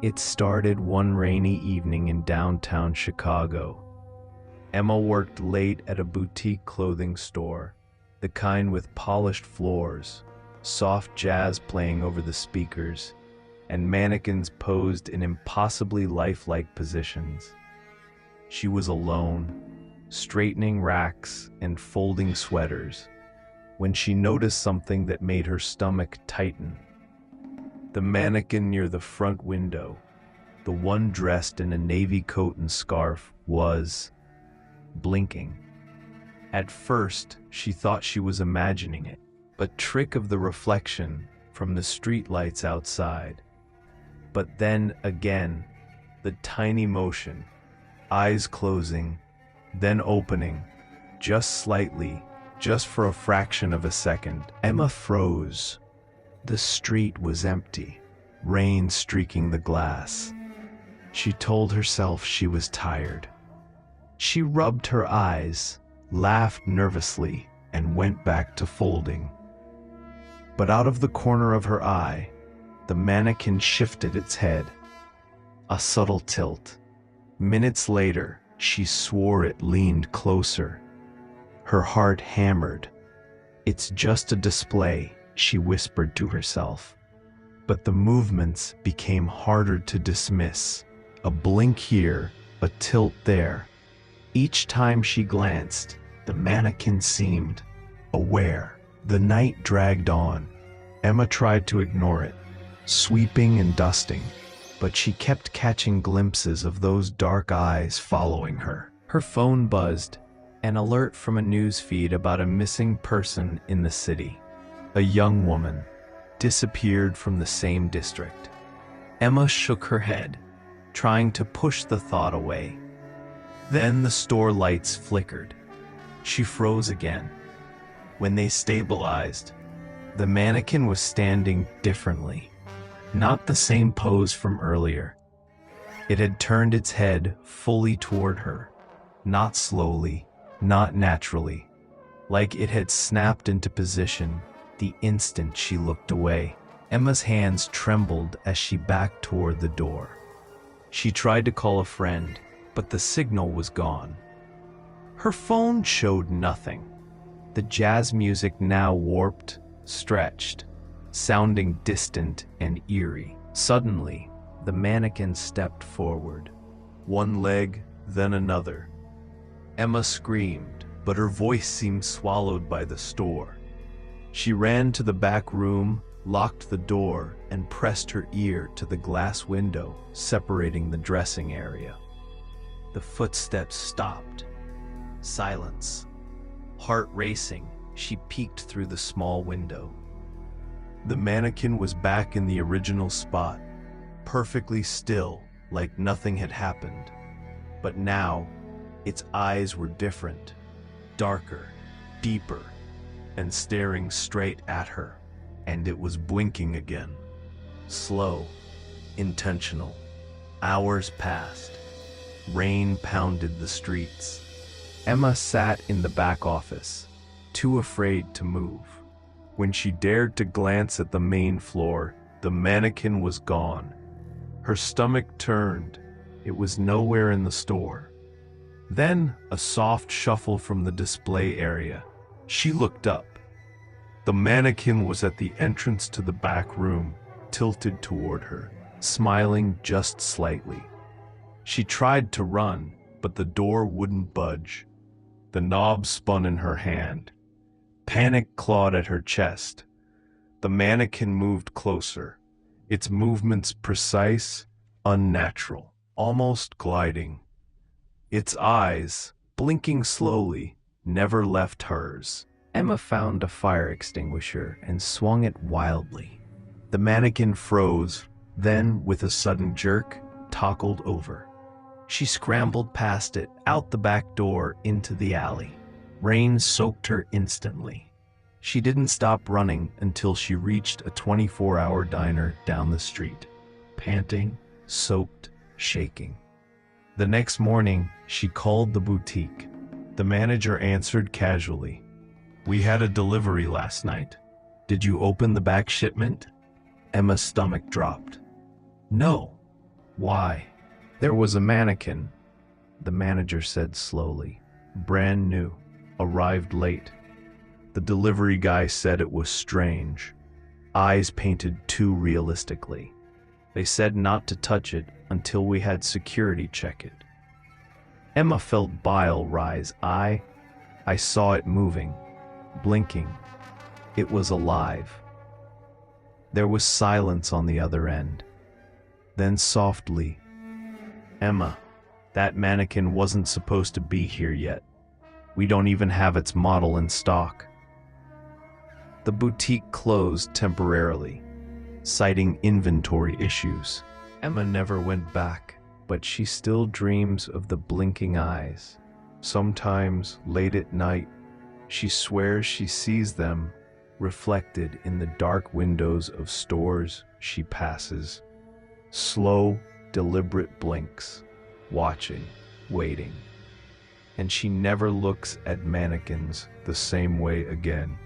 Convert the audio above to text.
It started one rainy evening in downtown Chicago. Emma worked late at a boutique clothing store, the kind with polished floors, soft jazz playing over the speakers, and mannequins posed in impossibly lifelike positions. She was alone, straightening racks and folding sweaters, when she noticed something that made her stomach tighten. The mannequin near the front window, the one dressed in a navy coat and scarf, was blinking. At first, she thought she was imagining it, a trick of the reflection from the streetlights outside. But then again, the tiny motion, eyes closing, then opening, just slightly, just for a fraction of a second. Emma froze. The street was empty, rain streaking the glass. She told herself she was tired. She rubbed her eyes, laughed nervously, and went back to folding. But out of the corner of her eye, the mannequin shifted its head. A subtle tilt. Minutes later, she swore it leaned closer. Her heart hammered. "It's just a display," she whispered to herself. But the movements became harder to dismiss. A blink here, a tilt there. Each time she glanced, the mannequin seemed aware. The night dragged on. Emma tried to ignore it, sweeping and dusting, but she kept catching glimpses of those dark eyes following her. Her phone buzzed, an alert from a news feed about a missing person in the city. A young woman disappeared from the same district. Emma shook her head, trying to push the thought away. Then the store lights flickered. She froze again. When they stabilized, the mannequin was standing differently. Not the same pose from earlier. It had turned its head fully toward her, not slowly, not naturally, like it had snapped into position the instant she looked away. Emma's hands trembled as she backed toward the door. She tried to call a friend, but the signal was gone. Her phone showed nothing. The jazz music now warped, stretched, sounding distant and eerie. Suddenly, the mannequin stepped forward. One leg, then another. Emma screamed, but her voice seemed swallowed by the store. She ran to the back room, locked the door, and pressed her ear to the glass window separating the dressing area. The footsteps stopped. Silence. Heart racing, she peeked through the small window. The mannequin was back in the original spot, perfectly still, like nothing had happened. But now, its eyes were different, darker, deeper, and staring straight at her. And it was blinking again. Slow, intentional. Hours passed. Rain pounded the streets. Emma sat in the back office, too afraid to move. When she dared to glance at the main floor, the mannequin was gone. Her stomach turned. It was nowhere in the store. Then, a soft shuffle from the display area. She looked up. The mannequin was at the entrance to the back room, tilted toward her, smiling just slightly. She tried to run, but the door wouldn't budge. The knob spun in her hand. Panic clawed at her chest. The mannequin moved closer, its movements precise, unnatural, almost gliding. Its eyes, blinking slowly, never left hers. Emma found a fire extinguisher and swung it wildly. The mannequin froze, then, with a sudden jerk, toppled over. She scrambled past it, out the back door, into the alley. Rain soaked her instantly. She didn't stop running until she reached a 24-hour diner down the street, panting, soaked, shaking. The next morning, she called the boutique. The manager answered casually. "We had a delivery last night. Did you open the back shipment?" Emma's stomach dropped. "No, Why? There was a mannequin, the manager said slowly. Brand new, arrived late. The delivery guy said it was strange. Eyes painted too realistically. They said not to touch it until we had security check it. Emma felt bile rise. I saw it moving, blinking. It was alive. There was silence on the other end. Then softly, "Emma, that mannequin wasn't supposed to be here yet. We don't even have its model in stock." The boutique closed temporarily, citing inventory issues. Emma never went back, but she still dreams of the blinking eyes. Sometimes, late at night, she swears she sees them reflected in the dark windows of stores she passes. Slow, deliberate blinks, watching, waiting. And she never looks at mannequins the same way again.